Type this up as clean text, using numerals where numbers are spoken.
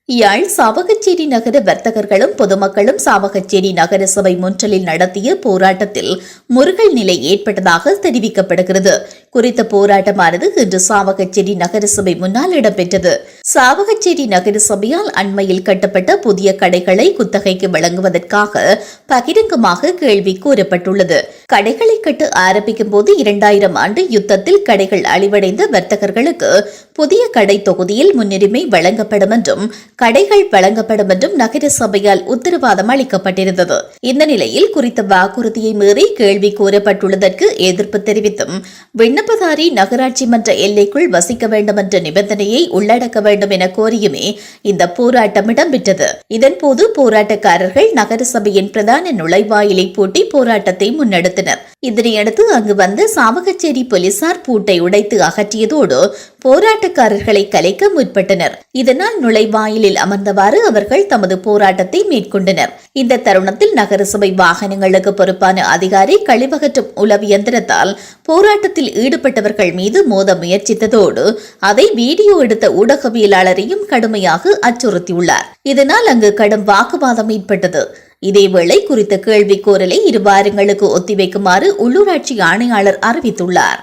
யாழ் சாவகச்சேரி நகர வர்த்தகர்களும் பொதுமக்களும் சாவகச்சேரி நகரசபை முன்றலில் நடத்திய போராட்டத்தில் முறுகல் நிலை ஏற்பட்டதாக தெரிவிக்கப்படுகிறது. குறித்த போராட்டமானது இன்று சாவகச்சேரி நகரசபை முன்னால் இடம்பெற்றது. சாவகச்சேரி நகரசபையால் அண்மையில் கட்டப்பட்ட புதிய கடைகளை குத்தகைக்கு வழங்குவதற்காக பகிரங்கமாக கேள்வி கூறப்பட்டுள்ளது. கடைகளை கட்ட ஆரம்பிக்கும் போது 2000 ஆண்டு யுத்தத்தில் கடைகள் அழிவடைந்த வர்த்தகர்களுக்கு புதிய கடை தொகுதியில் முன்னுரிமை வழங்கப்படும் என்றும் கடைகள் வழங்கப்படும் என்றும் நகர சபையால் உத்தரவாதம் அளிக்கப்பட்டிருந்தது. இந்த நிலையில் குறித்த வாக்குறுதியை மீறி கேள்வி கூறப்பட்டுள்ளதற்கு எதிர்ப்பு தெரிவித்தும் விண்ணப்பதாரி நகராட்சி மன்ற எல்லைக்குள் வசிக்க வேண்டும் என்ற நிபந்தனையை உள்ளடக்க வேண்டும் என கோரியுமே இந்த போராட்டம் இடம்பெற்றது. இதன்போது போராட்டக்காரர்கள் நகரசபையின் பிரதான நுழைவாயிலை பூட்டி போராட்டத்தை முன்னெடுத்தனர். இதனையடுத்து அங்கு வந்த சாவகச்சேரி போலீசார் பூட்டை உடைத்து அகற்றியதோடு போராட்டக்காரர்களை கலைக்க முற்பட்டனர். இதனால் நுழைவாயிலில் அமர்ந்தவாறு அவர்கள் தமது போராட்டத்தை மேற்கொண்டனர். இந்த தருணத்தில் நகரசபை வாகனங்களுக்கு பொறுப்பான அதிகாரி கழிவகற்றும் உளவு இயந்திரத்தால் போராட்டத்தில் ஈடுபட்டவர்கள் மீது மோத முயற்சித்ததோடு அதை வீடியோ எடுத்த ஊடகவியலாளரையும் கடுமையாக அச்சுறுத்தியுள்ளார். இதனால் அங்கு கடும் வாக்குவாதம் ஏற்பட்டது. இதேவேளை குறித்த கேள்வி கோரலை 2 வாரங்களுக்கு ஒத்திவைக்குமாறு உள்ளூராட்சி ஆணையாளர் அறிவித்துள்ளார்.